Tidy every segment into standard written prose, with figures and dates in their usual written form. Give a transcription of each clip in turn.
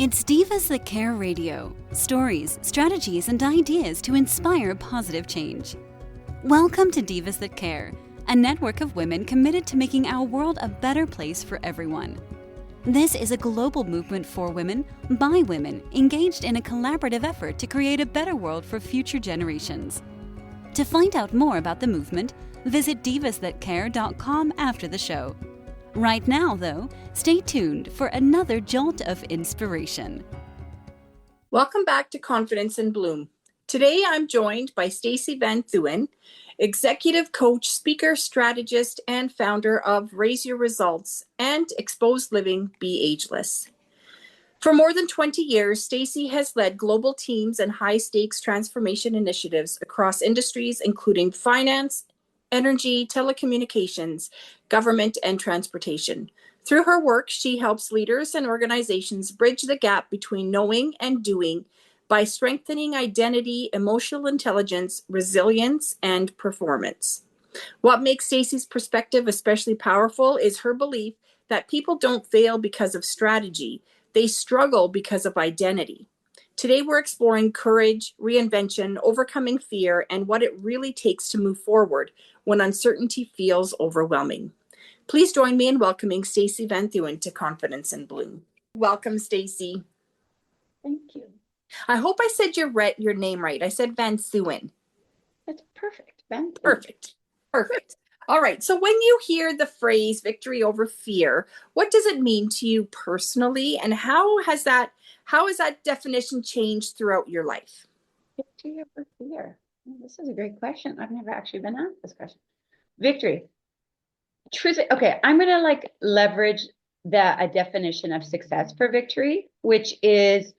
It's Divas That Care Radio. Stories, strategies, and ideas to inspire positive change. Welcome to Divas That Care, a network of women committed to making our world a better place for everyone. This is a global movement for women, by women, engaged in a collaborative effort to create a better world for future generations. To find out more about the movement, visit divasthatcare.com after the show. Right now, though, stay tuned for another jolt of inspiration. Welcome back to Confidence in Bloom. Today, I'm joined by Stacey Vanthuyne, executive coach, speaker, strategist, and founder of Raise Your Results and Exposed Living, Be Ageless. For more than 20 years, Stacey has led global teams and high-stakes transformation initiatives across industries, including finance, energy, telecommunications, government, and transportation. Through her work, she helps leaders and organizations bridge the gap between knowing and doing by strengthening identity, emotional intelligence, resilience, and performance. What makes Stacey's perspective especially powerful is her belief that people don't fail because of strategy. They struggle because of identity. Today, we're exploring courage, reinvention, overcoming fear, and what it really takes to move forward when uncertainty feels overwhelming. Please join me in welcoming Stacey Vanthuyne to Confidence in Bloom. Welcome, Stacey. Thank you. I hope I said your name right. I said Vanthuyne. That's perfect. Vanthuyne. Perfect. All right. So when you hear the phrase victory over fear, what does it mean to you personally? And how has that definition changed throughout your life? Victory over fear. This is a great question. I've never actually been asked this question. Victory. Truth. Okay, I'm going to leverage a definition of success for victory, which is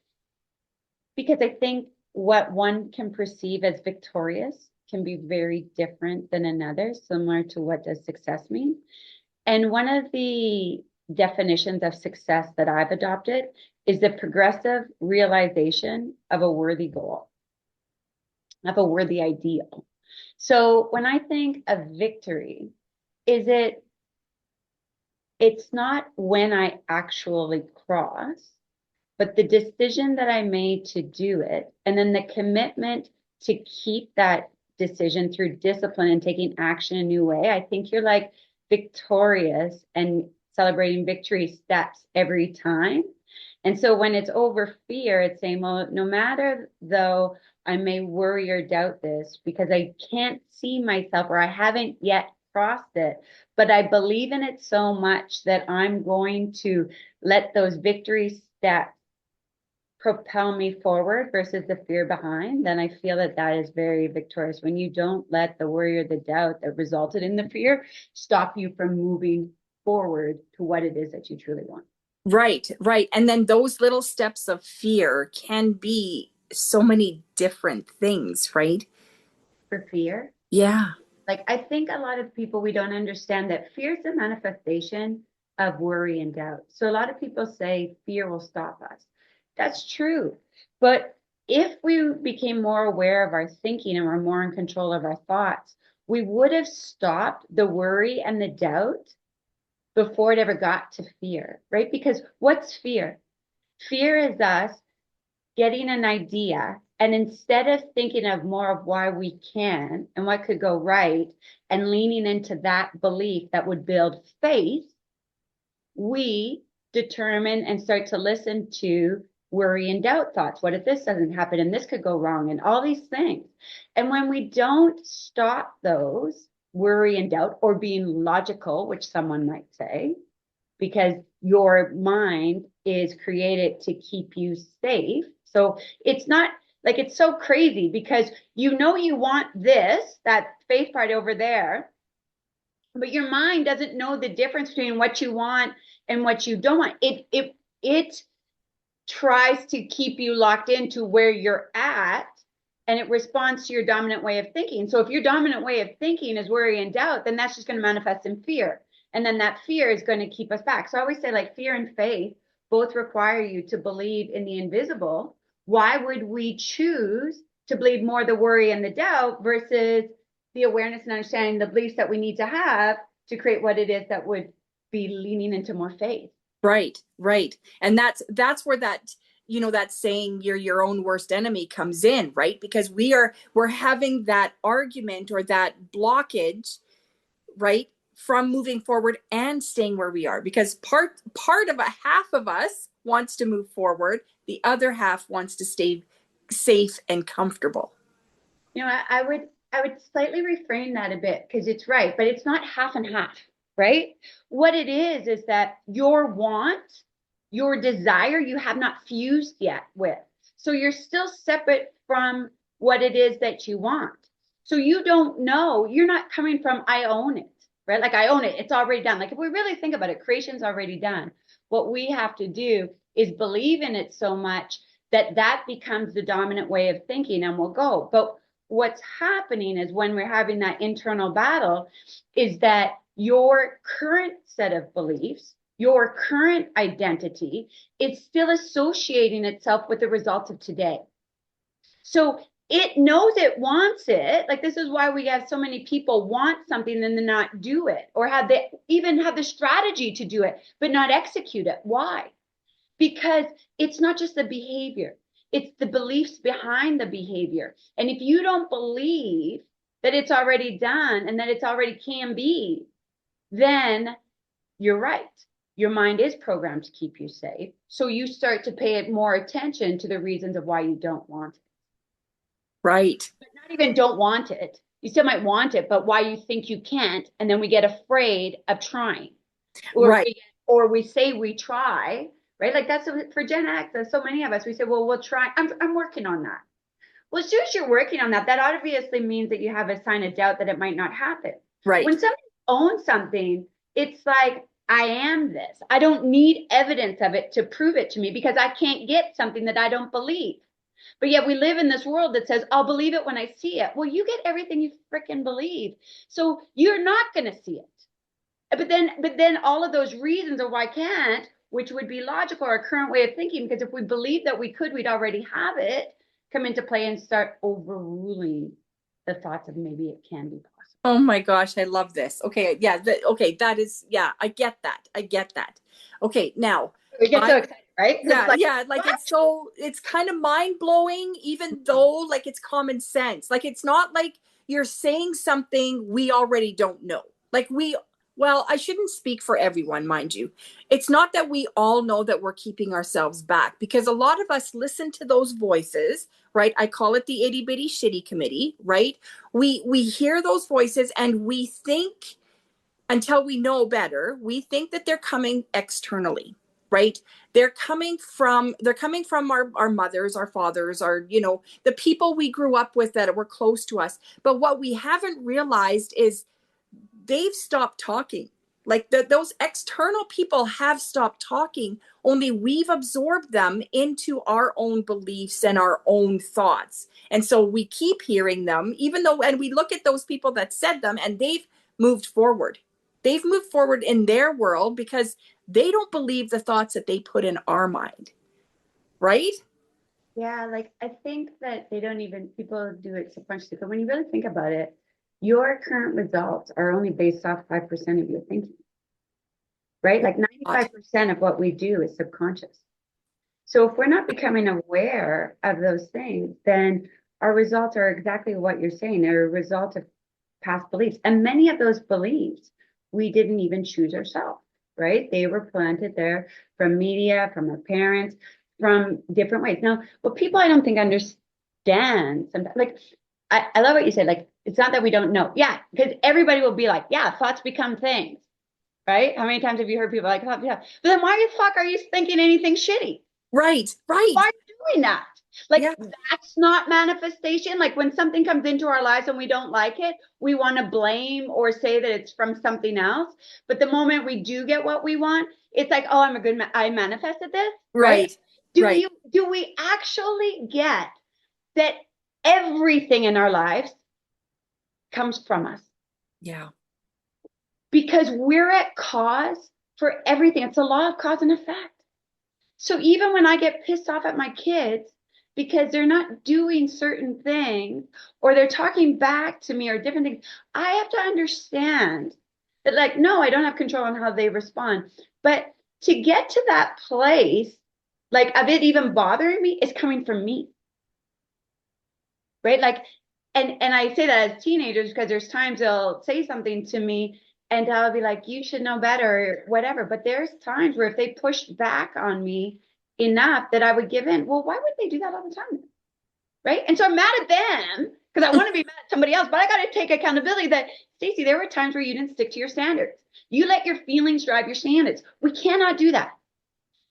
because I think what one can perceive as victorious can be very different than another, similar to what does success mean. And one of the definitions of success that I've adopted is the progressive realization of a worthy goal, of a worthy ideal. So when I think of victory, it's not when I actually cross, but the decision that I made to do it, and then the commitment to keep that decision through discipline and taking action a new way. I think you're victorious and celebrating victory steps every time. And so when it's over fear, it's saying, well, no matter though I may worry or doubt this because I can't see myself or I haven't yet crossed it, but I believe in it so much that I'm going to let those victory steps propel me forward versus the fear behind, then I feel that is very victorious. When you don't let the worry or the doubt that resulted in the fear stop you from moving forward to what it is that you truly want. Right. And then those little steps of fear can be so many different things, right? For fear? Yeah. I think a lot of people, we don't understand that fear is a manifestation of worry and doubt. So a lot of people say fear will stop us. That's true. But if we became more aware of our thinking and were more in control of our thoughts, we would have stopped the worry and the doubt before it ever got to fear, right? Because what's fear? Fear is us getting an idea, and instead of thinking of more of why we can and what could go right and leaning into that belief that would build faith, we determine and start to listen to worry and doubt thoughts. What if this doesn't happen and this could go wrong and all these things? And when we don't stop those worry and doubt, or being logical, which someone might say, because your mind is created to keep you safe. So it's not it's so crazy because you want this, that faith part over there, but your mind doesn't know the difference between what you want and what you don't want. It tries to keep you locked into where you're at, and it responds to your dominant way of thinking. So if your dominant way of thinking is worry and doubt, then that's just going to manifest in fear. And then that fear is going to keep us back. So I always say fear and faith both require you to believe in the invisible. Why would we choose to believe more the worry and the doubt versus the awareness and understanding the beliefs that we need to have to create what it is that would be leaning into more faith? Right. And that's where that that saying, you're your own worst enemy, comes in, right? Because we're having that argument or that blockage, right, from moving forward and staying where we are, because part of a half of us wants to move forward, the other half wants to stay safe and comfortable. I would slightly reframe that a bit, because it's right, but it's not half and half, right? What it is that your want, your desire, you have not fused yet with. So you're still separate from what it is that you want. So you don't know, you're not coming from, I own it, right? Like, I own it, it's already done. Like, if we really think about it, creation's already done. What we have to do is believe in it so much that that becomes the dominant way of thinking, and we'll go. But what's happening is, when we're having that internal battle, is that your current set of beliefs, your current identity, is still associating itself with the results of today. So it knows it wants it. Like, this is why we have so many people want something and then not do it, or even have the strategy to do it, but not execute it. Why? Because it's not just the behavior, it's the beliefs behind the behavior. And if you don't believe that it's already done and that it's already can be, then you're right. Your mind is programmed to keep you safe. So you start to pay more attention to the reasons of why you don't want it. Right. But not even don't want it. You still might want it, but why you think you can't. And then we get afraid of trying. Right. Or we say we try, right? Like, that's for Gen X. There's so many of us. We say, well, we'll try. I'm working on that. Well, as soon as you're working on that, that obviously means that you have a sign of doubt that it might not happen. Right. When somebody owns something, it's like, I am this. I don't need evidence of it to prove it to me, because I can't get something that I don't believe. But yet we live in this world that says, I'll believe it when I see it. Well, you get everything you freaking believe. So you're not going to see it. But then all of those reasons of why I can't, which would be logical, our current way of thinking, because if we believe that we could, we'd already have it, come into play and start overruling the thoughts of maybe it can be possible. Oh my gosh, I love this. Okay, yeah, okay, that is, yeah, I get that. Okay, now We get so excited, right? Yeah, Like, yeah, like it's kind of mind blowing, even though like it's common sense. Like, it's not like you're saying something we already don't know. Like, well, I shouldn't speak for everyone, mind you. It's not that we all know that we're keeping ourselves back, because a lot of us listen to those voices, right? I call it the itty bitty shitty committee, right? We hear those voices and we think, until we know better, we think that they're coming externally, right? They're coming from our mothers, our fathers, our, the people we grew up with that were close to us. But what we haven't realized is they've stopped talking. Like, those external people have stopped talking, only we've absorbed them into our own beliefs and our own thoughts. And so we keep hearing them, even though, and we look at those people that said them and they've moved forward. They've moved forward in their world because they don't believe the thoughts that they put in our mind. Right? yeah, like, I think that people do it subconsciously, but when you really think about it, your current results are only based off 5% of your thinking, right? Like, 95% of what we do is subconscious. So if we're not becoming aware of those things, then our results are exactly what you're saying. They're a result of past beliefs. And many of those beliefs, we didn't even choose ourselves, right? They were planted there from media, from our parents, from different ways. Now, what people I don't think understand sometimes, like, I love what you said. Like, it's not that we don't know. Yeah, because everybody will be like, yeah, thoughts become things, right? How many times have you heard people like, oh, yeah, but then why the fuck are you thinking anything shitty? Right. Why are you doing that? Like, Yeah. that's not manifestation. Like, when something comes into our lives and we don't like it, we want to blame or say that it's from something else. But the moment we do get what we want, it's like, oh, I manifested this, right? Right. Do we actually get that everything in our lives comes from us? Yeah. Because we're at cause for everything. It's a law of cause and effect. So even when I get pissed off at my kids because they're not doing certain things, or they're talking back to me, or different things, I have to understand that, like, no, I don't have control on how they respond. But to get to that place, like of it even bothering me is coming from me. Right? Like, and I say that as teenagers because there's times they'll say something to me and I'll be like, you should know better, or whatever. But there's times where if they pushed back on me enough that I would give in. Well, why would they do that all the time? Right? And so I'm mad at them because I want to be mad at somebody else, but I got to take accountability that, Stacey, there were times where you didn't stick to your standards. You let your feelings drive your standards. We cannot do that.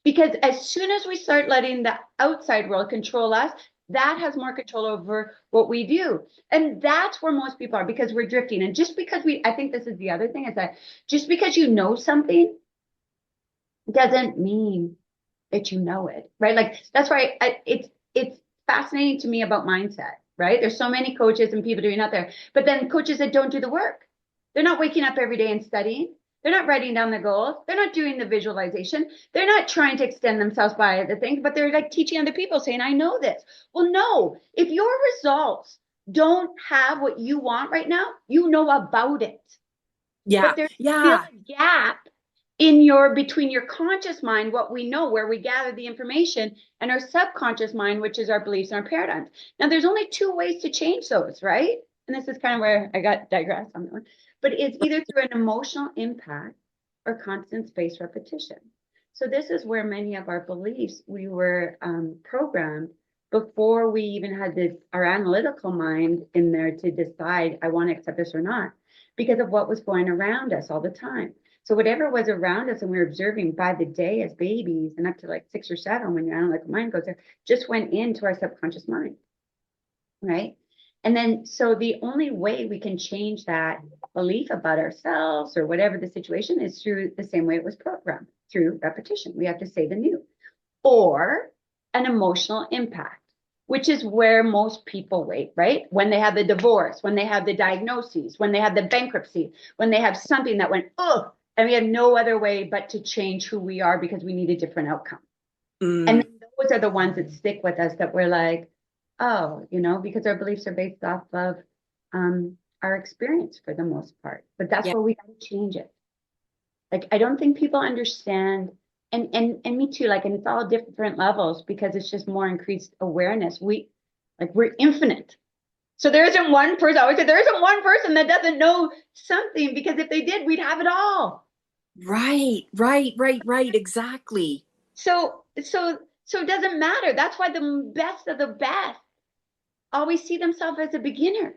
Because as soon as we start letting the outside world control us, that has more control over what we do. And that's where most people are because we're drifting. And just because I think this is the other thing is that just because you know something doesn't mean that you know it, right? Like that's why it's fascinating to me about mindset, right? There's so many coaches and people doing out there, but then coaches that don't do the work. They're not waking up every day and studying. They're not writing down their goals. They're not doing the visualization. They're not trying to extend themselves by the things, but they're like teaching other people saying, I know this. Well, no, if your results don't have what you want right now, you know about it. Yeah. But there's still a gap in between your conscious mind, what we know, where we gather the information, and our subconscious mind, which is our beliefs and our paradigms. Now, there's only two ways to change those, right? And this is kind of where I got digressed on that one. But it's either through an emotional impact or constant spaced repetition. So this is where many of our beliefs, we were programmed before we even had our analytical mind in there to decide, I want to accept this or not, because of what was going around us all the time. So whatever was around us and we were observing by the day as babies and up to like 6 or 7 when your analytical mind goes there, just went into our subconscious mind, right? And then, so the only way we can change that belief about ourselves or whatever the situation is through the same way it was programmed, through repetition. We have to say the new or an emotional impact, which is where most people wait, right? When they have the divorce, when they have the diagnoses, when they have the bankruptcy, when they have something that went, oh, and we have no other way but to change who we are because we need a different outcome. And those are the ones that stick with us that we're like, oh, because our beliefs are based off of our experience for the most part. But that's where we got to change it. Like, I don't think people understand, and me too, like, and it's all different levels because it's just more increased awareness. We're infinite. So there isn't one person, I always say, there isn't one person that doesn't know something, because if they did, we'd have it all. Right, exactly. So it doesn't matter. That's why the best of the best always see themselves as a beginner,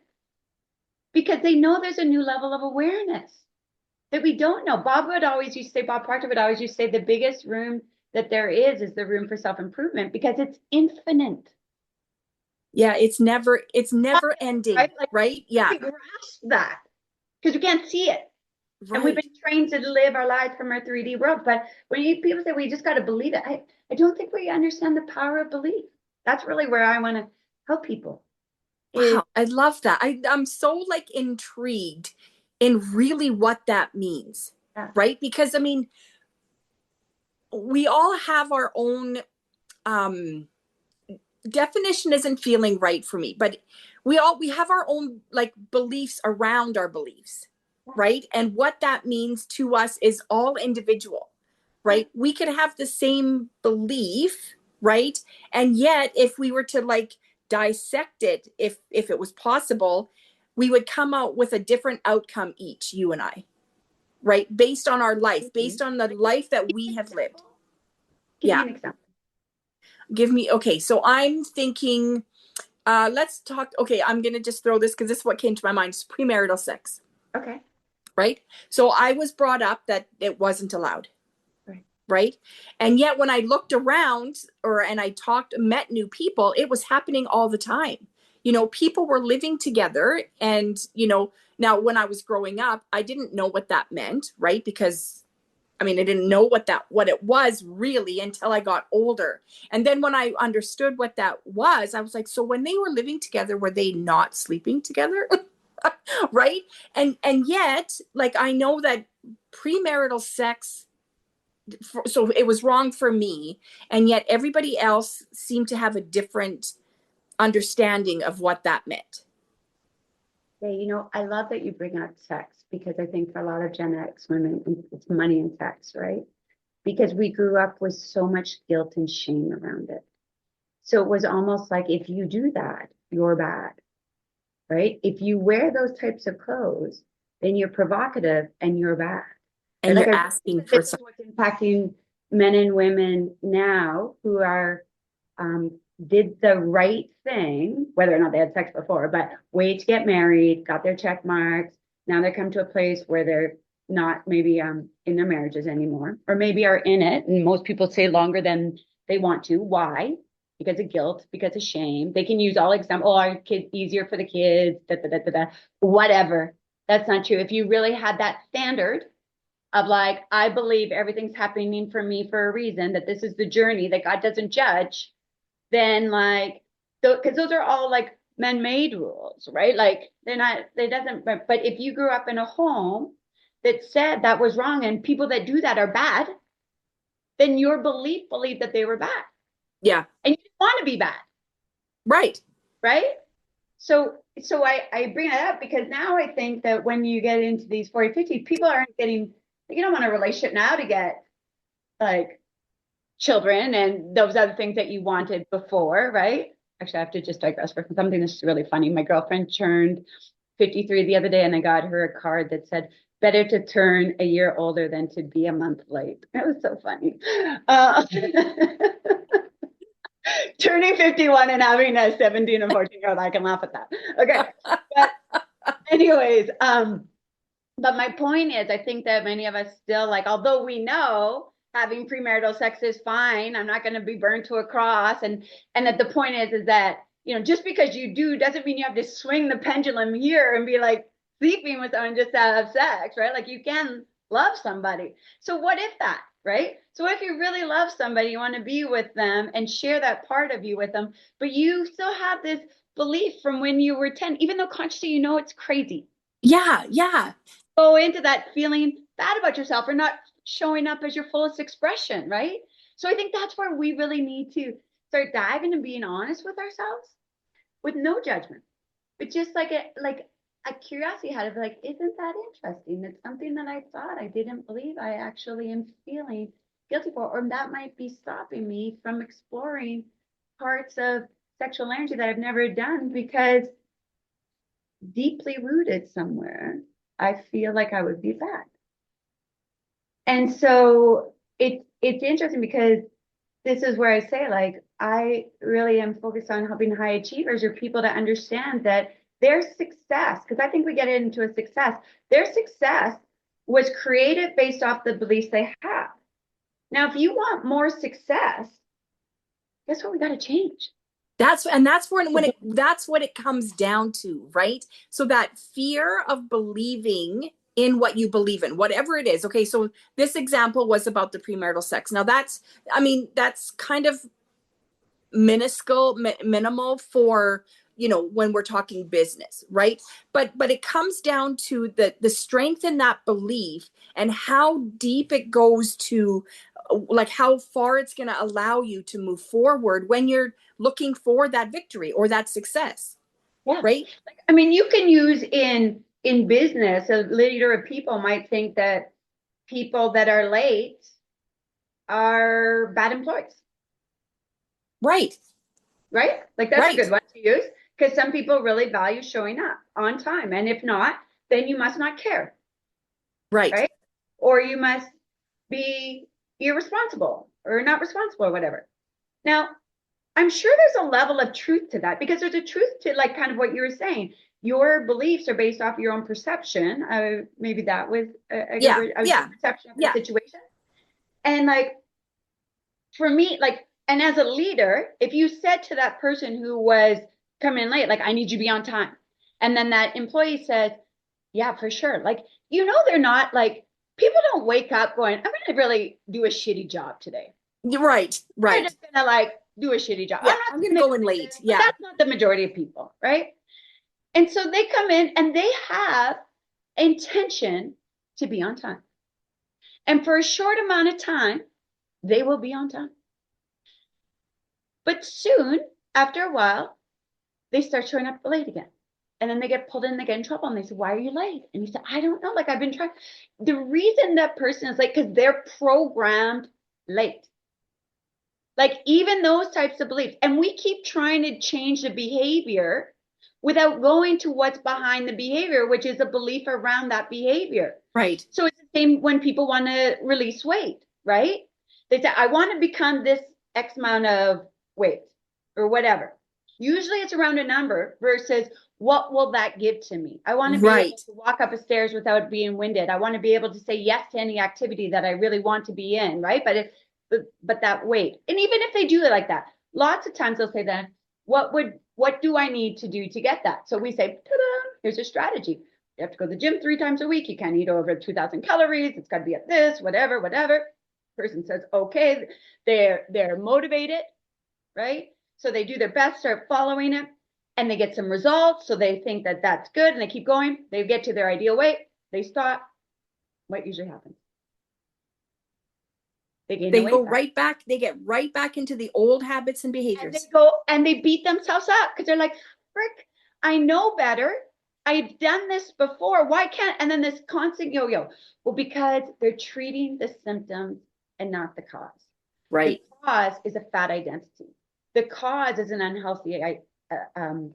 because they know there's a new level of awareness that we don't know. Bob Proctor would always used to say the biggest room that there is the room for self-improvement, because it's infinite. Yeah, it's never ending, right? Yeah. We grasp that because we can't see it. Right. And we've been trained to live our lives from our 3D world. But when people say, we just got to believe it, I don't think we understand the power of belief. That's really where I want to help people. Wow, I love that. I'm so intrigued in really what that means, right? Because I mean, we all have our own definition isn't feeling right for me, but we have our own beliefs around our beliefs, right? And what that means to us is all individual, right? We could have the same belief, right? And yet if we were to dissect it, if it was possible, we would come out with a different outcome each, you and I, right? Based on our life, based on the life that we have lived. Give me an example. Okay, so I'm thinking, let's talk, okay, I'm going to just throw this because this is what came to my mind, is premarital sex. Okay. Right? So I was brought up that it wasn't allowed. Right? And yet when I looked around and I met new people, it was happening all the time. People were living together and, now when I was growing up, I didn't know what that meant, right? Because I didn't know what it was really until I got older. And then when I understood what that was, I was like, so when they were living together, were they not sleeping together? Right? And yet, I know that premarital sex, so it was wrong for me. And yet everybody else seemed to have a different understanding of what that meant. Yeah, I love that you bring up sex, because I think for a lot of Gen X women, it's money and sex, right? because we grew up with so much guilt and shame around it. So it was almost like, if you do that, you're bad, right? If you wear those types of clothes, then you're provocative and you're bad. And Like, you're I asking think for this is what's impacting men and women now who are did the right thing, whether or not they had sex before, but wait to get married, got their check marks. Now they come to a place where they're not maybe in their marriages anymore, or maybe are in it. And most people stay longer than they want to. Why? Because of guilt, because of shame. They can use all examples. Oh, our kids, easier for the kids, da, da, da, da, da. Whatever. That's not true. If you really had that standard of like, I believe everything's happening for me for a reason, that this is the journey, that God doesn't judge, then like, because those are all like man-made rules, right? Like they're not, they doesn't, but if you grew up in a home that said that was wrong and people that do that are bad, then your belief believed that they were bad. Yeah. And you didn't want to be bad. Right. Right. So I bring it up because now I think that when you get into these 40, 50, people aren't getting, you don't want a relationship now to get like children and those other things that you wanted before, right? Actually, I have to just digress for something that's really funny. My girlfriend turned 53 the other day, and I got her a card that said, better to turn a year older than to be a month late. It was so funny. Turning 51 and having a 17 and 14-year-old, I can laugh at that. Okay. But anyways, but my point is, I think that many of us still, like, although we know having premarital sex is fine, I'm not going to be burned to a cross, and that the point is that, you know, just because you do doesn't mean you have to swing the pendulum here and be like sleeping with someone just to have sex, right? Like, you can love somebody. So what if that, right? So if you really love somebody, you want to be with them and share that part of you with them, but you still have this belief from when you were 10, even though consciously you know it's crazy. Yeah. Yeah. Go into that feeling bad about yourself or not showing up as your fullest expression, right? So I think that's where we really need to start diving and being honest with ourselves with no judgment, but just like a curiosity had of like, isn't that interesting? It's something that I thought I didn't believe I actually am feeling guilty for, or that might be stopping me from exploring parts of sexual energy that I've never done because deeply rooted somewhere, I feel like I would be bad. And so it's interesting because this is where I say, like, I really am focused on helping high achievers or people to understand that their success, because I think we get into a success, their success was created based off the beliefs they have. Now, if you want more success, guess what? We got to change. That's what it comes down to, right? So that fear of believing in what you believe in, whatever it is. Okay, so this example was about the premarital sex. Now that's kind of minuscule, minimal for, you know, when we're talking business, right? But it comes down to the strength in that belief and how deep it goes to, like, how far it's going to allow you to move forward when you're looking for that victory or that success. Yeah. Right. I mean, you can use in business, a leader of people might think that people that are late are bad employees. Right. Right? Like that's Right. a good one to use because some people really value showing up on time. And if not, then you must not care. Right. Or you must be irresponsible or not responsible or whatever. Now, I'm sure there's a level of truth to that because there's a truth to like kind of what you were saying. Your beliefs are based off your own perception. Maybe that was a good perception of the situation. And like, for me, like, and as a leader, if you said to that person who was coming late, like, I need you to be on time. And then that employee says, yeah, for sure. Like, you know, they're not like, people don't wake up going, I'm going to really do a shitty job today. Right. They're just going to like do a shitty job. Yeah, I'm going to go in late. Yeah. That's not the majority of people. Right. And so they come in and they have intention to be on time. And for a short amount of time, they will be on time. But soon, after a while, they start showing up late again. And then they get pulled in, they get in trouble, and they say, why are you late? And you say, I don't know, like I've been trying. The reason that person is late, because they're programmed late. Like even those types of beliefs. And we keep trying to change the behavior without going to what's behind the behavior, which is a belief around that behavior. Right. So it's the same when people want to release weight, right? They say, I want to become this X amount of weight or whatever. Usually it's around a number versus what will that give to me? I want to be able to walk up a stairs without being winded. I want to be able to say yes to any activity that I really want to be in, right? But that weight. And even if they do it like that, lots of times they'll say that, what do I need to do to get that? So we say, ta-da, here's a strategy. You have to go to the gym 3 times a week. You can't eat over 2,000 calories. It's got to be at this, whatever. Person says, okay, they're motivated, right? So they do their best, start following it, and they get some results. So they think that that's good, and they keep going. They get to their ideal weight. They stop. What usually happens? They go right back. They get right back into the old habits and behaviors. And they go and they beat themselves up because they're like, frick, I know better. I've done this before. Why can't? And then this constant yo-yo. Well, because they're treating the symptoms and not the cause. Right. The cause is a fat identity. The cause is an unhealthy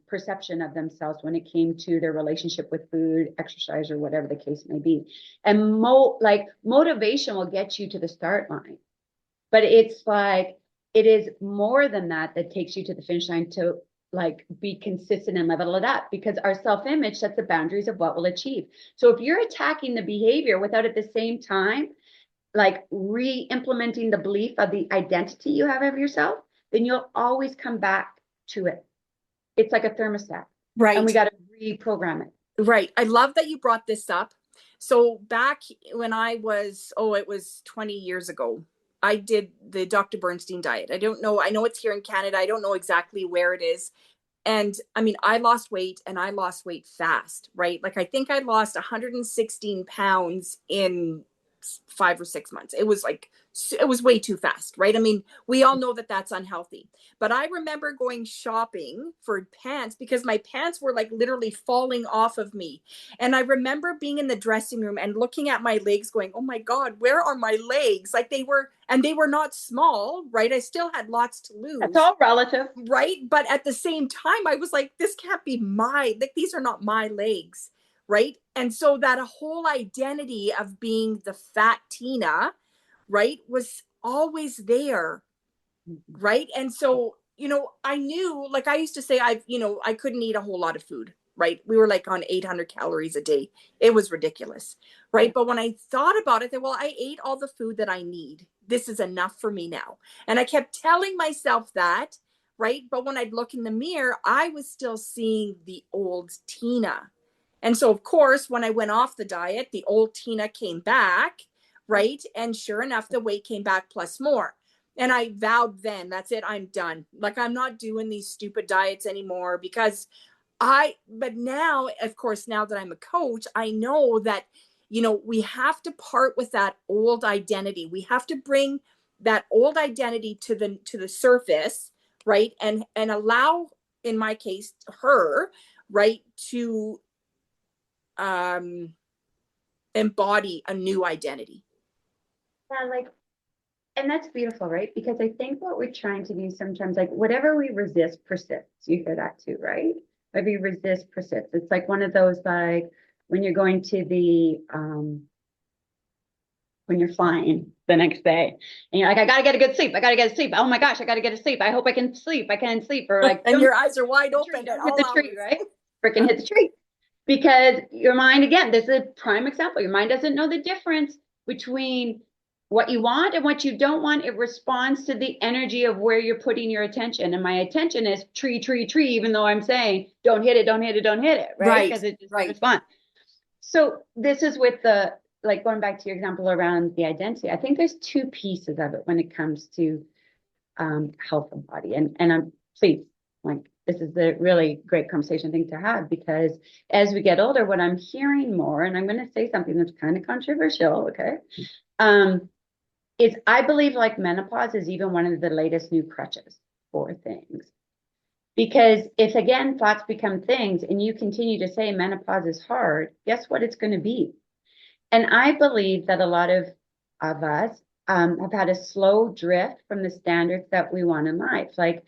perception of themselves when it came to their relationship with food, exercise, or whatever the case may be. And motivation will get you to the start line, but it's like it is more than that takes you to the finish line to like be consistent and level it up, because our self-image sets the boundaries of what we'll achieve. So if you're attacking the behavior without at the same time like re-implementing the belief of the identity you have of yourself, then you'll always come back to it. It's like a thermostat. Right. And we got to reprogram it. Right. I love that you brought this up. So back when I was, it was 20 years ago, I did the Dr. Bernstein diet. I don't know. I know it's here in Canada. I don't know exactly where it is. And I mean, I lost weight, and I lost weight fast, right? Like I think I lost 116 pounds in 5 or 6 months. It was way too fast, right? I mean, we all know that that's unhealthy. But I remember going shopping for pants because my pants were like literally falling off of me. And I remember being in the dressing room and looking at my legs going, oh my God, where are my legs? Like they were not small, right? I still had lots to lose. It's all relative. Right. But at the same time, I was like, this can't be these are not my legs. Right. And so that whole identity of being the fat Tina, right, was always there. Right. And so, I knew, like I used to say, I couldn't eat a whole lot of food. Right. We were like on 800 calories a day. It was ridiculous. Right. But when I thought about it, I ate all the food that I need. This is enough for me now. And I kept telling myself that. Right. But when I'd look in the mirror, I was still seeing the old Tina. And so, of course, when I went off the diet, the old Tina came back, right? And sure enough, the weight came back plus more. And I vowed then, that's it, I'm done. Like, I'm not doing these stupid diets anymore but now, of course, now that I'm a coach, I know that, we have to part with that old identity. We have to bring that old identity to the surface, right? And allow, in my case, her, right, to embody a new identity. Yeah, and that's beautiful, right? Because I think what we're trying to do sometimes, like whatever we resist persists. You hear that too, right? Whatever you resist persists. It's like one of those, like when you're going to when you're flying the next day and you're like, I gotta get a good sleep. Oh my gosh, I gotta get a sleep. I hope I can sleep. I can't sleep. Or like, and your eyes are wide open. Hit the tree, right? Freaking hit the tree. Because your mind, again, this is a prime example. Your mind doesn't know the difference between what you want and what you don't want. It responds to the energy of where you're putting your attention. And my attention is tree, even though I'm saying, don't hit it, right? Because it just responds. So this is with like going back to your example around the identity. I think there's 2 pieces of it when it comes to health and body. And I'm please, like, this is a really great conversation thing to have, because as we get older, what I'm hearing more, and I'm going to say something that's kind of controversial, okay, is I believe like menopause is even one of the latest new crutches for things. Because if, again, thoughts become things and you continue to say menopause is hard, guess what it's going to be? And I believe that a lot of us have had a slow drift from the standards that we want in life. Like,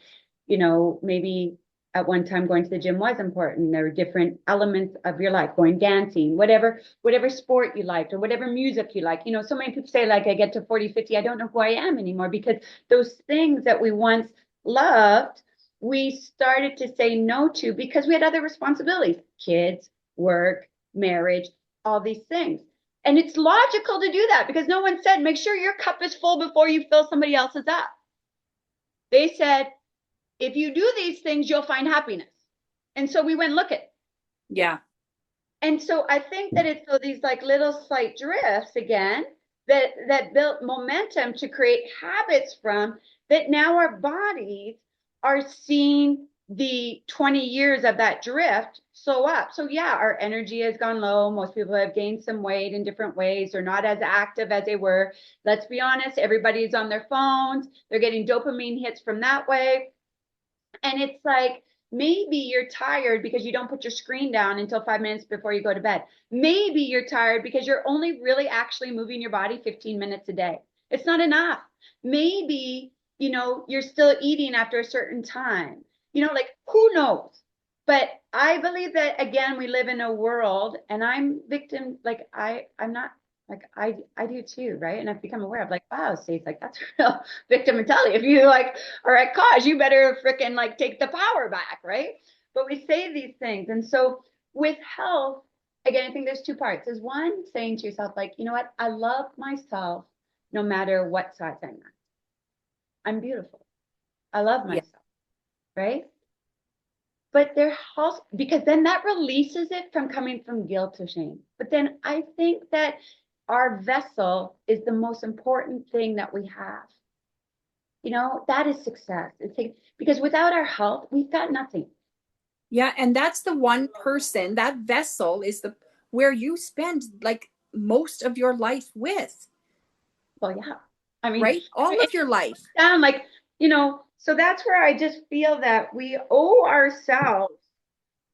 maybe at one time going to the gym was important. There were different elements of your life, going dancing, whatever sport you liked or whatever music you like. So many people say, like, I get to 40, 50, I don't know who I am anymore, because those things that we once loved, we started to say no to because we had other responsibilities, kids, work, marriage, all these things. And it's logical to do that because no one said, make sure your cup is full before you fill somebody else's up. They said, if you do these things, you'll find happiness. And so we went looking. Yeah. And so I think that it's these like little slight drifts again that built momentum to create habits from that. Now our bodies are seeing the 20 years of that drift slow up. So yeah, our energy has gone low. Most people have gained some weight in different ways. They're not as active as they were. Let's be honest, everybody's on their phones. They're getting dopamine hits from that way. And it's like, maybe you're tired because you don't put your screen down until 5 minutes before you go to bed. Maybe you're tired because you're only really actually moving your body 15 minutes a day. It's not enough. Maybe, you're still eating after a certain time. Like, who knows? But I believe that, again, we live in a world, and I'm victim, like, I'm not, like, I do too, right? And I've become aware of, like, wow, Stacey, like, that's real victim mentality. If you, like, are at cause, you better frickin', like, take the power back, right? But we say these things. And so with health, again, I think there's two parts. There's one, saying to yourself, like, you know what? I love myself no matter what size I'm at. I'm beautiful. I love myself, right? But there has, because then that releases it from coming from guilt or shame. But then I think that our vessel is the most important thing that we have. That is success. Because without our health, we've got nothing. Yeah, and that's the one person, that vessel is where you spend like most of your life with. Well, yeah. I mean, right? All of your life. Down, like, so that's where I just feel that we owe ourselves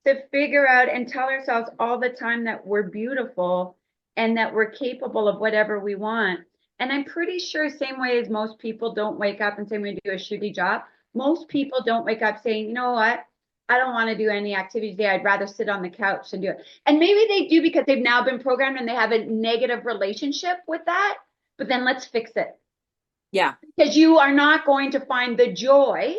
to figure out and tell ourselves all the time that we're beautiful and that we're capable of whatever we want. And I'm pretty sure, same way as most people don't wake up and say, we do a shitty job. Most people don't wake up saying, you know what? I don't want to do any activity today. I'd rather sit on the couch and do it. And maybe they do because they've now been programmed and they have a negative relationship with that. But then let's fix it. Yeah. Because you are not going to find the joy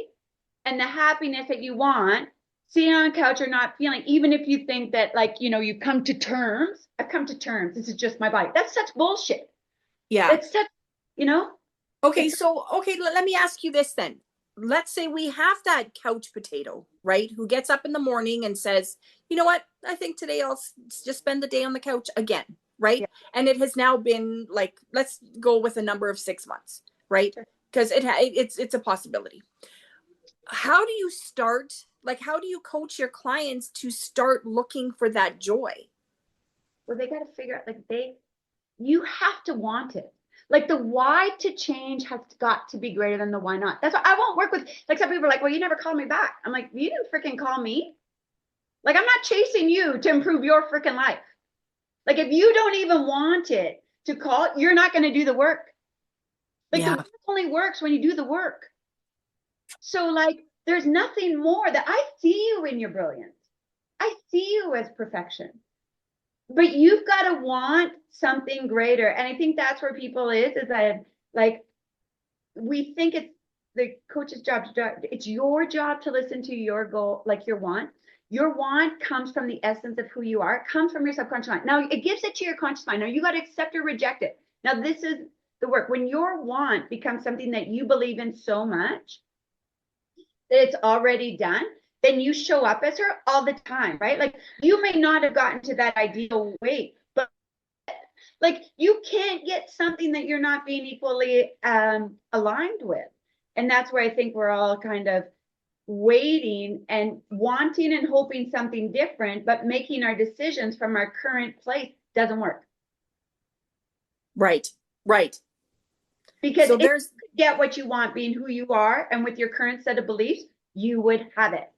and the happiness that you want sitting on a couch or not feeling, even if you think that, like, you come to terms. I've come to terms. This is just my body. That's such bullshit. Yeah. It's such, Okay. So, let me ask you this then. Let's say we have that couch potato, right? Who gets up in the morning and says, you know what? I think today I'll just spend the day on the couch again. Right. Yeah. And it has now been, like, let's go with a number of 6 months, right? Because it's a possibility. How do you start? Like, how do you coach your clients to start looking for that joy? Well, they got to figure out, like, you have to want it. Like, the why to change has got to be greater than the why not. That's why I won't work with, like, some people are like, well, you never called me back. I'm like, you didn't freaking call me. Like, I'm not chasing you to improve your freaking life. Like, if you don't even want it to call, you're not going to do the work. Like, the work only works when you do the work. So, like, there's nothing more that I see you in your brilliance. I see you as perfection. But you've got to want something greater. And I think that's where people is that, like, we think it's the coach's job it's your job to listen to your goal, like your want. Your want comes from the essence of who you are. It comes from your subconscious mind. Now, it gives it to your conscious mind. Now, you got to accept or reject it. Now, this is the work. When your want becomes something that you believe in so much that it's already done, then you show up as her all the time, right? Like, you may not have gotten to that ideal weight, but, like, you can't get something that you're not being equally aligned with. And that's where I think we're all kind of waiting and wanting and hoping something different, but making our decisions from our current place doesn't work. Right. Because if you get what you want being who you are and with your current set of beliefs, you would have it.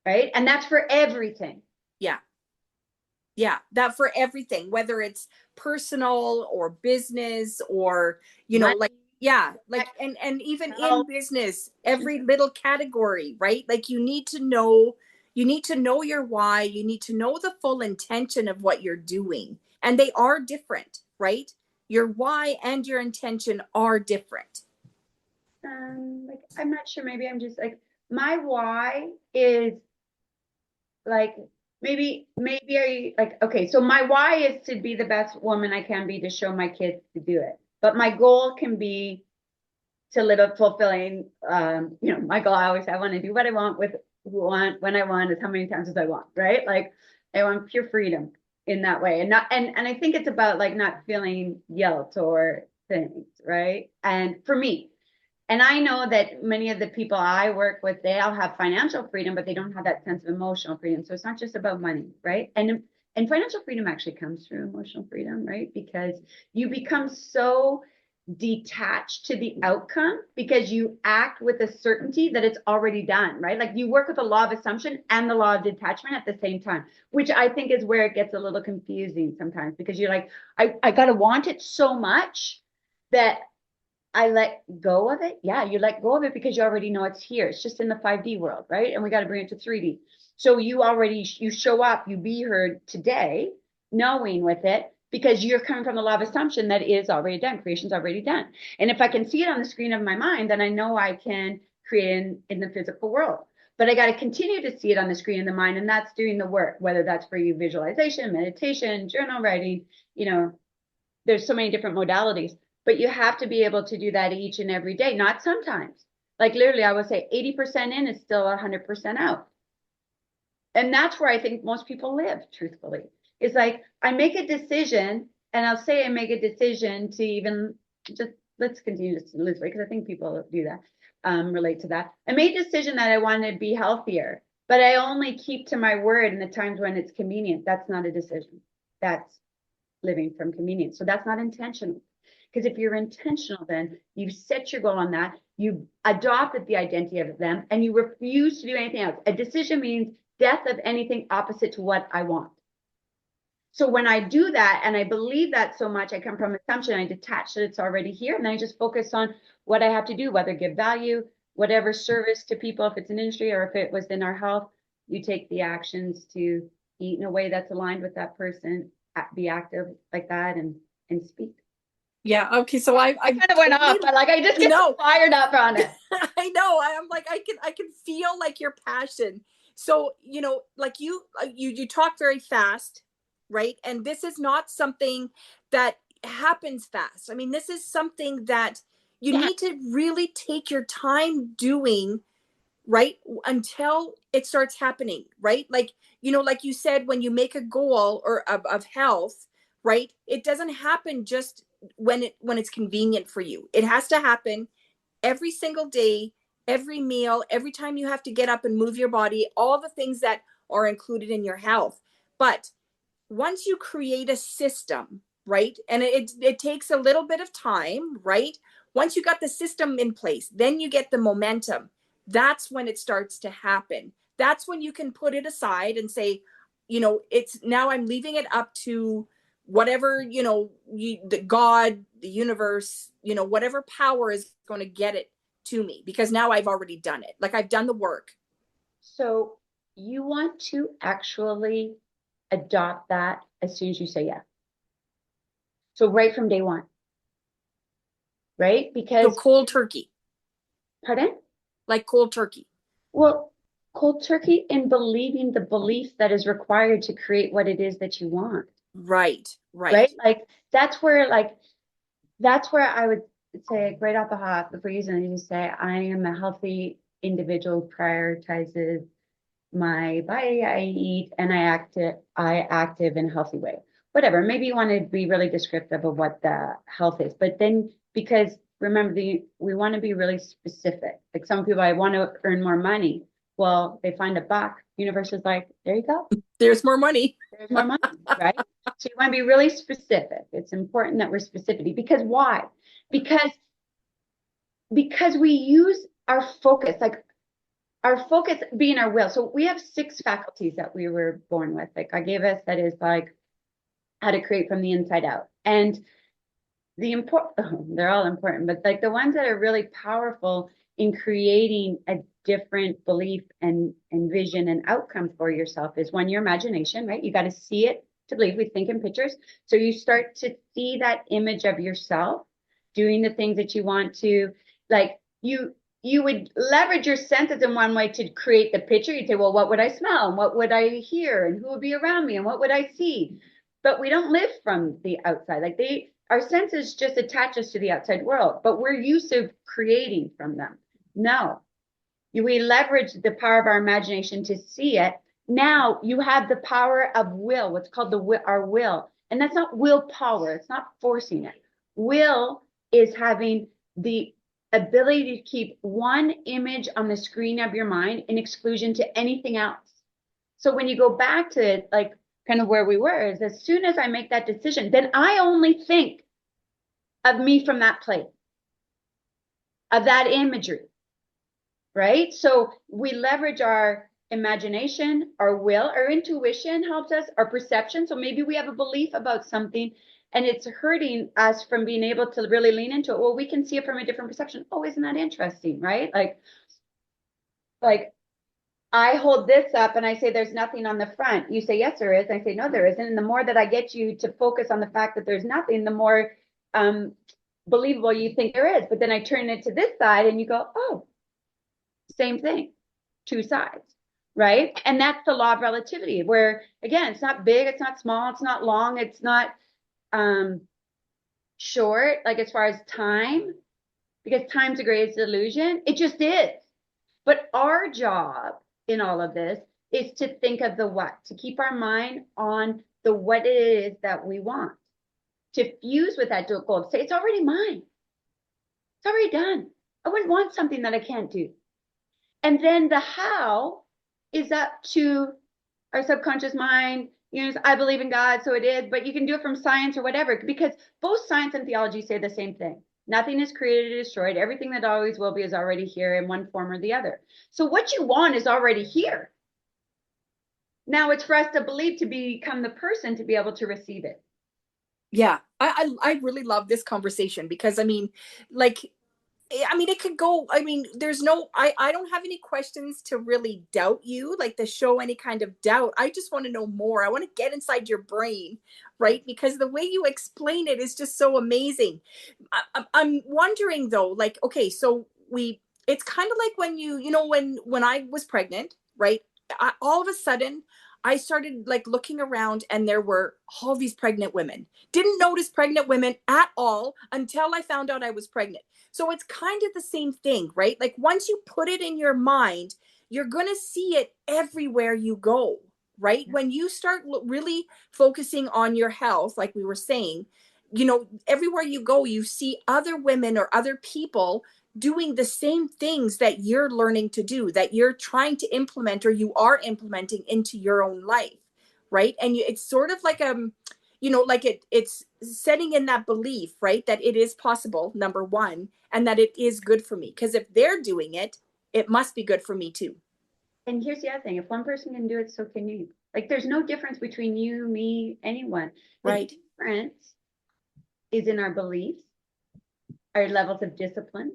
Right. And that's for everything. Yeah. That for everything, whether it's personal or business or, money, like Yeah, like and even in business, every little category, right? Like you need to know your why, you need to know the full intention of what you're doing. And they are different, right? Your why and your intention are different. Like, I'm not sure, maybe I'm just like, my why is like, maybe I like, okay, so my why is to be the best woman I can be, to show my kids to do it. But my goal can be to live a fulfilling, my goal, I want to do what I want with who I want, when I want, as how many times as I want, right? Like, I want pure freedom in that way. And not, and I think it's about like not feeling guilt or things, right? And for me, and I know that many of the people I work with, they all have financial freedom, but they don't have that sense of emotional freedom. So it's not just about money, right? And financial freedom actually comes through emotional freedom, right? Because you become so detached to the outcome because you act with a certainty that it's already done, right? Like you work with the law of assumption and the law of detachment at the same time, which I think is where it gets a little confusing sometimes, because you're like, I got to want it so much that I let go of it. Yeah, you let go of it because you already know it's here. It's just in the 5D world, right? And we got to bring it to 3D. So you show up, you be heard today, knowing with it, because you're coming from the law of assumption that is already done. Creation's already done. And if I can see it on the screen of my mind, then I know I can create in the physical world. But I got to continue to see it on the screen of the mind, and that's doing the work, whether that's for you visualization, meditation, journal writing, there's so many different modalities. But you have to be able to do that each and every day, not sometimes. Like literally, I would say 80% in is still 100% out. And that's where I think most people live, truthfully. It's like I make a decision, and I'll say I make a decision to even just, let's continue to lose weight, because I think people do that, relate to that. I made a decision that I wanted to be healthier, but I only keep to my word in the times when it's convenient. That's not a decision. That's living from convenience. So that's not intentional. Because if you're intentional, then you set your goal on that, you adopted the identity of them, and you refuse to do anything else. A decision means death of anything opposite to what I want. So when I do that, and I believe that so much, I come from assumption, I detach that it's already here, and then I just focus on what I have to do, whether give value, whatever service to people, if it's an industry or if it was in our health, you take the actions to eat in a way that's aligned with that person, be active like that, and speak. Yeah. Okay. So I kind of went off, but like I just get fired up on it. I know. I'm like, I can feel like your passion. So, like you talk very fast, right? And this is not something that happens fast. I mean, this is something that you need to really take your time doing, right? Until it starts happening, right? Like, like you said, when you make a goal or of health, right? It doesn't happen just when it's convenient for you. It has to happen every single day, every meal, every time you have to get up and move your body, all the things that are included in your health. But once you create a system, right? And it takes a little bit of time, right? Once you got the system in place, then you get the momentum. That's when it starts to happen. That's when you can put it aside and say, it's now I'm leaving it up to whatever, the God, the universe, whatever power is going to get it to me, because now I've already done it. Like I've done the work. So you want to actually adopt that as soon as you say yeah. So right from day one, right? Because cold turkey. Pardon? Like cold turkey. Well, cold turkey in believing the belief that is required to create what it is that you want. Right. Like that's where I would say right off the hop, the reason you say I am a healthy individual who prioritizes my body, I eat, and I active in a healthy way. Whatever. Maybe you want to be really descriptive of what the health is, but then because remember we want to be really specific. Like some people, I want to earn more money. Well, they find a buck. Universe is like, there you go. There's more money. There's more money, right? So you want to be really specific. It's important that we're specific. Because why? Because we use our focus, like our focus being our will. So we have 6 faculties that we were born with. Like God gave us, that is like how to create from the inside out. And they're all important, but like the ones that are really powerful in creating a different belief and vision and outcome for yourself is one, your imagination, right? You got to see it to believe. We think in pictures. So you start to see that image of yourself doing the things that you want to, like you would leverage your senses in one way to create the picture. You'd say, well, what would I smell? And what would I hear? And who would be around me? And what would I see? But we don't live from the outside. Like our senses just attach us to the outside world, but we're used to creating from them. No, we leverage the power of our imagination to see it. Now you have the power of will, what's called our will. And that's not willpower. It's not forcing it. Will is having the ability to keep one image on the screen of your mind in exclusion to anything else. So when you go back to it, like kind of where we were, is as soon as I make that decision, then I only think of me from that place, of that imagery, right? So we leverage our imagination, our will, our intuition helps us, our perception. So maybe we have a belief about something and it's hurting us from being able to really lean into it. Well, we can see it from a different perception. Oh, isn't that interesting, right? Like I hold this up and I say, there's nothing on the front. You say, yes, there is. I say, no, there isn't. And the more that I get you to focus on the fact that there's nothing, the more believable you think there is. But then I turn it to this side and you go, oh, same thing, two sides, right? And that's the law of relativity, where again, it's not big, it's not small, it's not long, it's not short, like as far as time, because time's the greatest illusion. It just is. But our job in all of this is to think of the what, to keep our mind on the what it is that we want, to fuse with that goal, to say, it's already mine. It's already done. I wouldn't want something that I can't do. And then the how is up to our subconscious mind. You know, I believe in God, so it is, but you can do it from science or whatever, because both science and theology say the same thing. Nothing is created or destroyed. Everything that always will be is already here in one form or the other. So what you want is already here. Now it's for us to believe, to become the person to be able to receive it. Yeah, I really love this conversation because I mean, it could go, there's no, I don't have any questions to really doubt you, like to show any kind of doubt. I just want to know more. I want to get inside your brain, right? Because the way you explain it is just so amazing. I'm wondering though, like, okay, so it's kind of like when when I was pregnant, right? All of a sudden, I started like looking around and there were all these pregnant women. Didn't notice pregnant women at all until I found out I was pregnant. So it's kind of the same thing, right? Like once you put it in your mind, you're going to see it everywhere you go, right? When you start really focusing on your health, like we were saying, everywhere you go, you see other women or other people doing the same things that you're learning to do, that you're trying to implement or you are implementing into your own life, right? And it's sort of like it's setting in that belief, right, that it is possible, number one, and that it is good for me, because if they're doing it, it must be good for me too. And here's the other thing, if one person can do it, so can you. Like there's no difference between you, me, anyone. Right. The difference is in our beliefs, our levels of discipline,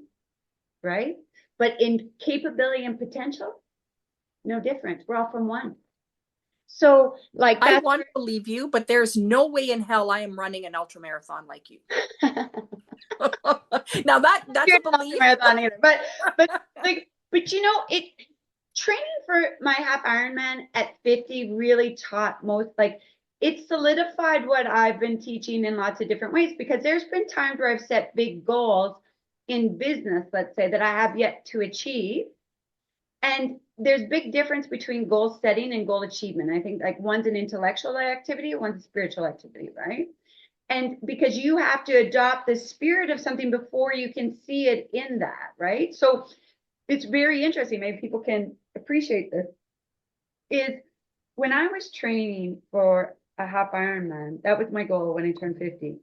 right? But in capability and potential, no difference. We're all from one. So like I want to believe you, but there's no way in hell I am running an ultra marathon like you. Now that's a belief. Marathon either. But it training for my half Ironman at 50 really taught it solidified what I've been teaching in lots of different ways, because there's been times where I've set big goals in business, let's say, that I have yet to achieve. And there's big difference between goal setting and goal achievement. I think like one's an intellectual activity, one's a spiritual activity, right? And because you have to adopt the spirit of something before you can see it in that, right? So it's very interesting. Maybe people can appreciate this. Is when I was training for a half Ironman, that was my goal when I turned 50.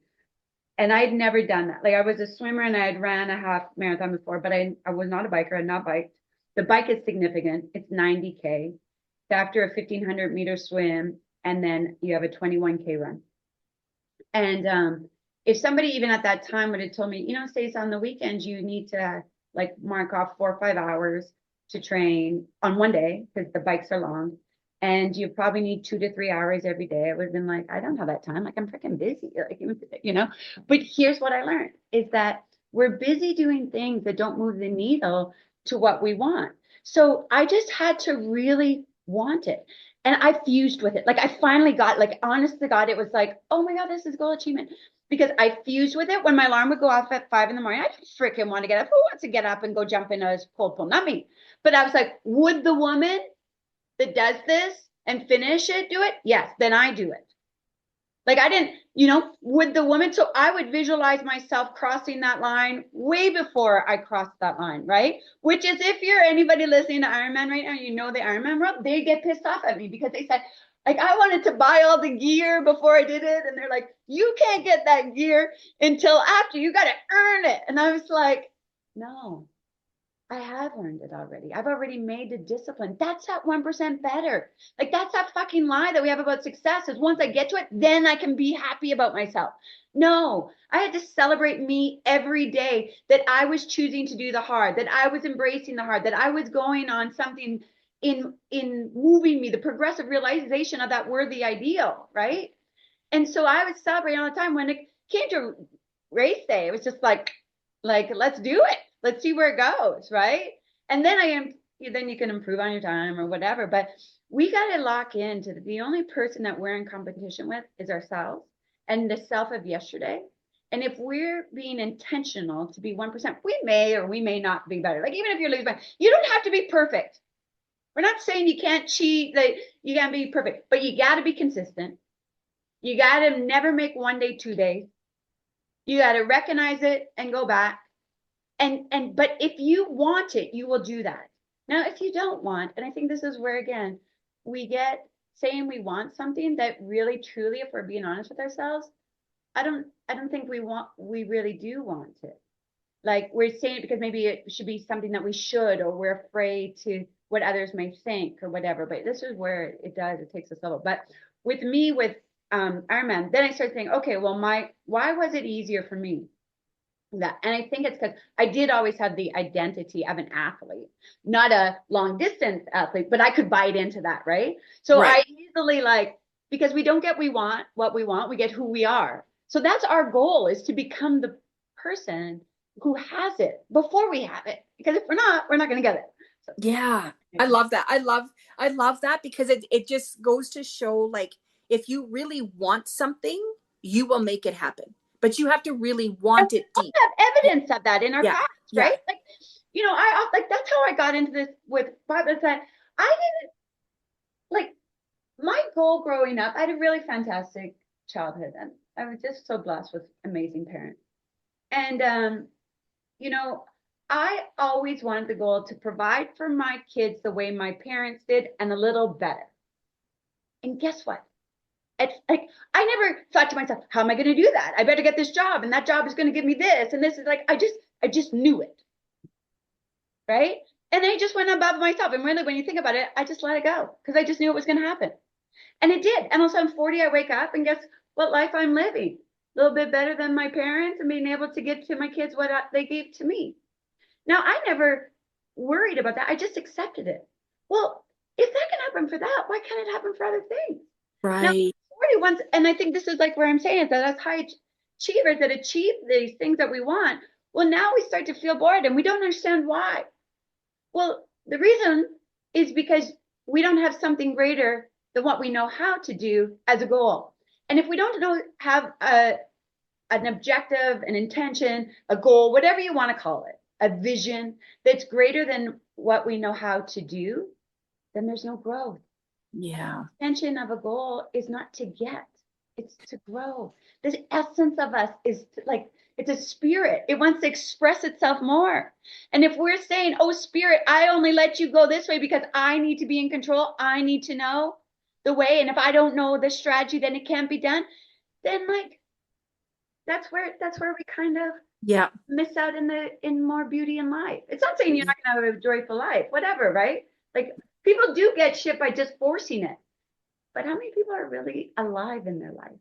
And I'd never done that. Like I was a swimmer and I had ran a half marathon before, but I was not a biker. I had not biked. The bike is significant. It's 90K. It's after a 1,500 meter swim, and then you have a 21K run. And if somebody even at that time would have told me, Stacey, on the weekends, you need to like mark off 4 or 5 hours to train on one day because the bikes are long. And you probably need 2 to 3 hours every day. I would have been like, I don't have that time. Like, I'm freaking busy. Like, but here's what I learned is that we're busy doing things that don't move the needle to what we want. So I just had to really want it. And I fused with it. Like I finally got, like, honest to God, it was like, oh my God, this is goal achievement. Because I fused with it. When my alarm would go off at 5 a.m, I didn't freaking want to get up. Who wants to get up and go jump in a cold pool? Not me. But I was like, would the woman that does this and finish it do it? Yes, then I do it. Like I didn't, would the woman, so I would visualize myself crossing that line way before I crossed that line, right? Which is, if you're anybody listening to Ironman right now, the Ironman world, they get pissed off at me because they said, like, I wanted to buy all the gear before I did it. And they're like, you can't get that gear until after, you got to earn it. And I was like, no, I have earned it already. I've already made the discipline. That's that 1% better. Like that's that fucking lie that we have about success is once I get to it, then I can be happy about myself. No, I had to celebrate me every day that I was choosing to do the hard, that I was embracing the hard, that I was going on something in moving me, the progressive realization of that worthy ideal, right? And so I would celebrate all the time. When it came to race day, it was just like let's do it. Let's see where it goes, right? And then then you can improve on your time or whatever. But we got to lock into the only person that we're in competition with is ourselves and the self of yesterday. And if we're being intentional to be 1%, we may or we may not be better. Like even if you're losing, you don't have to be perfect. We're not saying you can't cheat, that you can't be perfect, but you got to be consistent. You got to never make one day 2 days. You got to recognize it and go back. But if you want it, you will do that. Now, if you don't want, and I think this is where, again, we get saying we want something that really, truly, if we're being honest with ourselves, I don't think we really do want it. Like we're saying it because maybe it should be something that we should, or we're afraid to what others may think or whatever. But this is where it takes us level. But with me, with Ironman, then I started saying, okay, well, why was it easier for me? That, and I think it's because I did always have the identity of an athlete, not a long distance athlete, but I could bite into that, right? So right. I easily because we don't get what we want, we get who we are. So that's our goal, is to become the person who has it before we have it. Because if we're not going to get it. So, yeah, I love that. I love that because it just goes to show, like, if you really want something, you will make it happen. But you have to really want it deep. We have evidence of that in our past, right? Like, I that's how I got into this with Bob. Is that I didn't like my goal growing up. I had a really fantastic childhood, and I was just so blessed with amazing parents. And I always wanted the goal to provide for my kids the way my parents did, and a little better. And guess what? It's like, I never thought to myself, how am I going to do that? I better get this job, and that job is going to give me this. And this is like, I just knew it. Right. And I just went above myself. And really, when you think about it, I just let it go because I just knew it was going to happen. And it did. And also I'm 40, I wake up and guess what life I'm living? A little bit better than my parents and being able to give to my kids what they gave to me. Now, I never worried about that. I just accepted it. Well, if that can happen for that, why can't it happen for other things? Right. Now, once, and I think this is like where I'm saying is that as high achievers that achieve these things that we want, well, now we start to feel bored and we don't understand why. Well, the reason is because we don't have something greater than what we know how to do as a goal. And if we don't have an objective, an intention, a goal, whatever you want to call it, a vision that's greater than what we know how to do, then there's no growth. Yeah. The intention of a goal is not to get, it's to grow. The essence of us is it's a spirit. It wants to express itself more. And if we're saying, oh, spirit, I only let you go this way because I need to be in control, I need to know the way. And if I don't know the strategy, then it can't be done. Then that's where we kind of miss out in more beauty in life. It's not saying you're not going to have a joyful life, whatever, right? Like, people do get shit by just forcing it. But how many people are really alive in their life?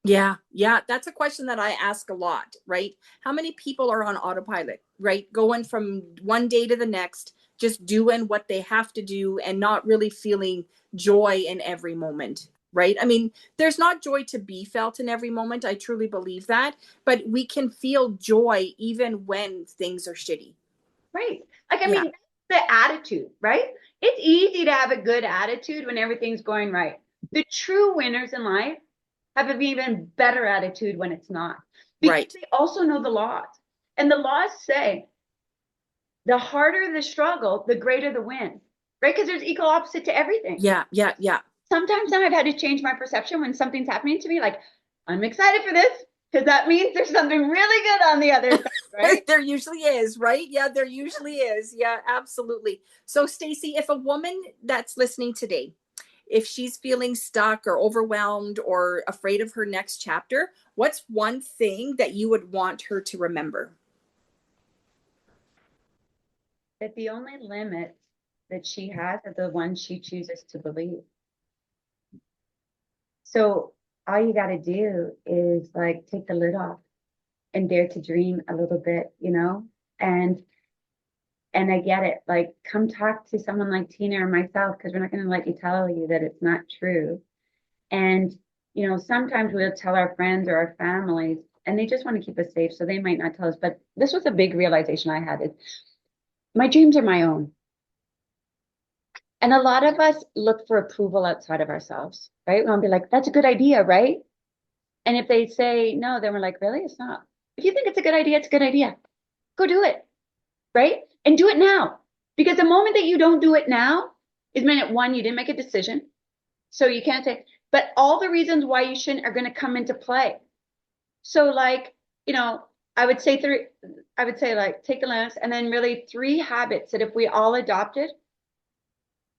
Yeah, yeah, that's a question that I ask a lot, right? How many people are on autopilot, right? Going from one day to the next, just doing what they have to do and not really feeling joy in every moment, right? I mean, there's not joy to be felt in every moment. I truly believe that, but we can feel joy even when things are shitty. Right. Like, I Yeah, mean, the attitude, right? It's easy to have a good attitude when everything's going right. The true winners in life have an even better attitude when it's not, because right. they also know the laws. And the laws say the harder the struggle, the greater the win, right? Because there's equal opposite to everything. Yeah, yeah, yeah. Sometimes now I've had to change my perception when something's happening to me. Like, I'm excited for this because that means there's something really good on the other side, right? There usually is, right? Yeah, there usually is. Yeah, absolutely. So, Stacey, if a woman that's listening today, if she's feeling stuck or overwhelmed or afraid of her next chapter, what's one thing that you would want her to remember? That the only limits that she has are the ones she chooses to believe. So all you got to do is like take the lid off and dare to dream a little bit, you know? And I get it. Like, come talk to someone like Tina or myself, because we're not going to let you tell you that it's not true. And, you know, sometimes we'll tell our friends or our families, and they just want to keep us safe, so they might not tell us. But this was a big realization I had: is my dreams are my own. And a lot of us look for approval outside of ourselves, right? We'll be like, that's a good idea, right? And if they say no, then we're like, really? It's not. If you think it's a good idea, it's a good idea. Go do it, right? And do it now. Because the moment that you don't do it now is minute one, you didn't make a decision. So you can't say, but all the reasons why you shouldn't are going to come into play. So like, you know, I would say like take the list and then really 3 habits that if we all adopted,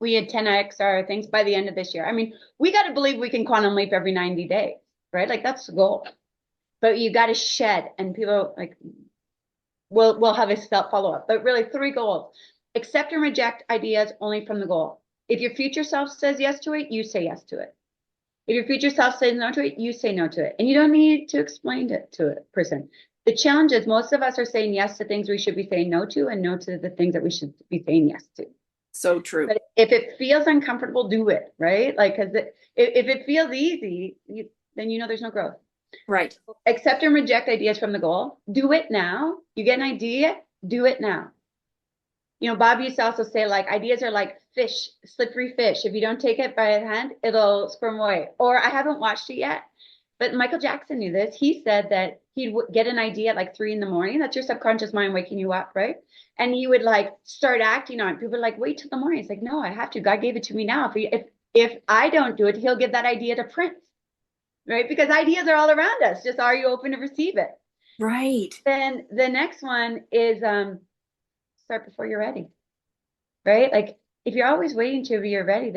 we had 10x our things by the end of this year. I mean, we got to believe we can quantum leap every 90 days, right? Like that's the goal. But you got to shed, and people like we'll have a follow up. But really, 3 goals: accept and reject ideas only from the goal. If your future self says yes to it, you say yes to it. If your future self says no to it, you say no to it, and you don't need to explain it to a person. The challenge is most of us are saying yes to things we should be saying no to, and no to the things that we should be saying yes to. So true. But if it feels uncomfortable, do it, right? Like, because if it feels easy, then you know there's no growth. Right. Accept and reject ideas from the goal. Do it now. You get an idea, do it now. You know, Bob used to also say, like, ideas are like fish, slippery fish. If you don't take it by the hand, it'll squirm away. Or I haven't watched it yet, but Michael Jackson knew this. He said that he'd get an idea at like 3 a.m. That's your subconscious mind waking you up, right? And he would like start acting on it. People are like, wait till the morning. It's like, no, I have to. God gave it to me now. If I don't do it, he'll give that idea to Prince, right? Because ideas are all around us. Just are you open to receive it? Right. Then the next one is start before you're ready, right? Like if you're always waiting till you're ready,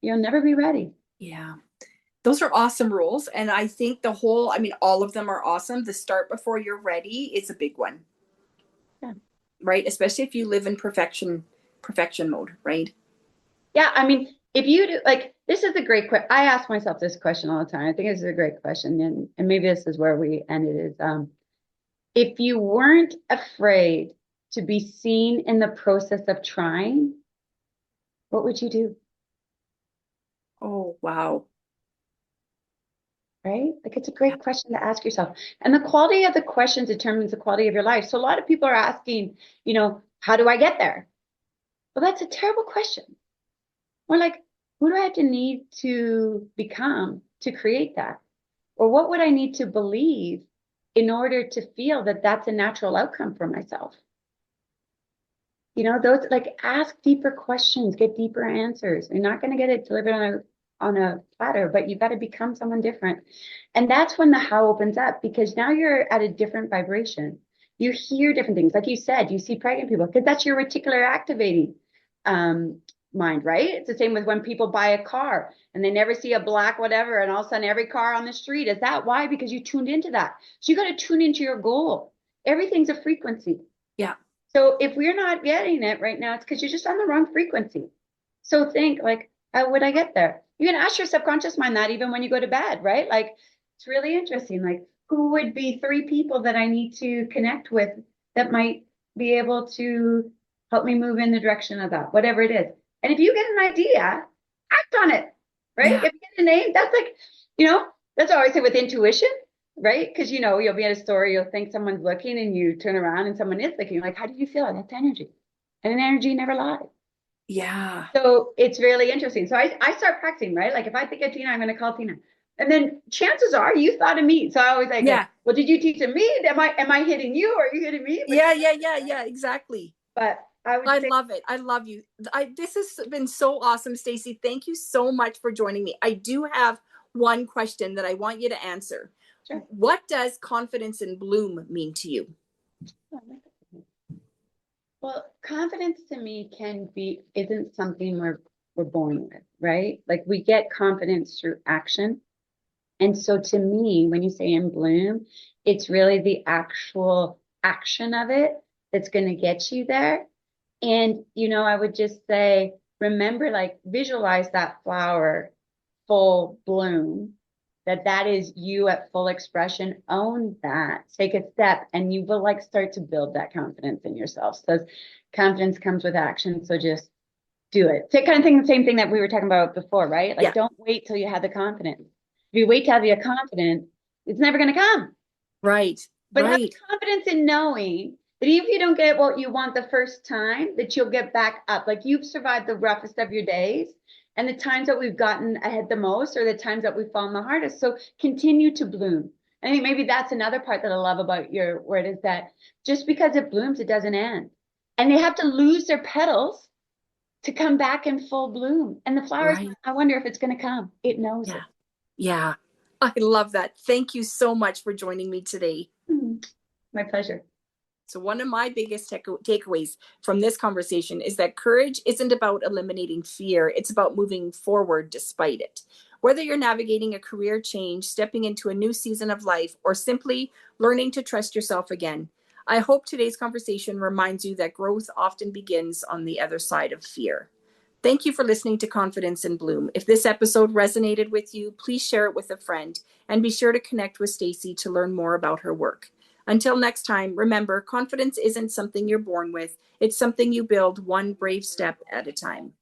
you'll never be ready. Yeah. Those are awesome rules. And I think I mean, all of them are awesome. The start before you're ready is a big one. Yeah. Right? Especially if you live in perfection mode, right? Yeah. I mean, if you do like, this is a great question. I ask myself this question all the time. I think this is a great question. And maybe this is where we ended is, if you weren't afraid to be seen in the process of trying, what would you do? Oh, wow. Right? Like it's a great question to ask yourself. And the quality of the question determines the quality of your life. So a lot of people are asking, you know, how do I get there? Well, that's a terrible question. Or like, who do I have to need to become to create that? Or what would I need to believe in order to feel that that's a natural outcome for myself? You know, those like ask deeper questions, get deeper answers. You're not going to get it delivered on a platter, but you've got to become someone different. And that's when the how opens up, because now you're at a different vibration. You hear different things. Like you said, you see pregnant people because that's your reticular activating mind, right? It's the same with when people buy a car and they never see a black whatever, and all of a sudden every car on the street is that. Why? Because you tuned into that. So you got to tune into your goal. Everything's a frequency. Yeah. So if we're not getting it right now, it's because you're just on the wrong frequency. So think like, how would I get there? You can ask your subconscious mind that even when you go to bed, right? Like, it's really interesting. Like, who would be 3 people that I need to connect with that might be able to help me move in the direction of that, whatever it is. And if you get an idea, act on it, right? Yeah. If you get a name, that's like, that's what I always say with intuition, right? Because, you'll be at a store, you'll think someone's looking and you turn around and someone is looking. You're like, how did you feel? That's energy. And an energy never lies. Yeah. So it's really interesting. So I start practicing, right? Like if I think of Tina, I'm going to call Tina. And then chances are you thought of me. So I always like, Yeah. well, did you teach me? Am I hitting you? Or are you hitting me? Yeah, exactly. But I love it. I love you. This has been so awesome, Stacey. Thank you so much for joining me. I do have one question that I want you to answer. Sure. What does confidence in bloom mean to you? Well, confidence to me isn't something we're born with, right? Like we get confidence through action. And so to me, when you say in bloom, it's really the actual action of it that's going to get you there. And, I would just say, remember, like visualize that flower full bloom, that is you at full expression, own that, take a step, and you will like start to build that confidence in yourself. So confidence comes with action. So just do it. So kind of thing, the same thing that we were talking about before, right? Like don't wait till you have the confidence. If you wait to have the confidence, it's never going to come. Right. But have confidence in knowing that even if you don't get what you want the first time, that you'll get back up. Like you've survived the roughest of your days. And the times that we've gotten ahead the most are the times that we've fallen the hardest. So continue to bloom. I think maybe that's another part that I love about your word is that just because it blooms, it doesn't end. And they have to lose their petals to come back in full bloom. And the flowers, I wonder if it's going to come. It knows it. Yeah. I love that. Thank you so much for joining me today. My pleasure. So one of my biggest takeaways from this conversation is that courage isn't about eliminating fear. It's about moving forward despite it. Whether you're navigating a career change, stepping into a new season of life, or simply learning to trust yourself again, I hope today's conversation reminds you that growth often begins on the other side of fear. Thank you for listening to Confidence in Bloom. If this episode resonated with you, please share it with a friend and be sure to connect with Stacey to learn more about her work. Until next time, remember, confidence isn't something you're born with. It's something you build one brave step at a time.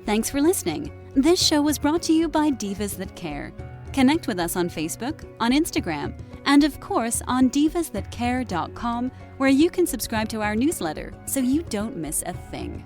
Thanks for listening. This show was brought to you by Divas That Care. Connect with us on Facebook, on Instagram, and of course on divasthatcare.com, where you can subscribe to our newsletter so you don't miss a thing.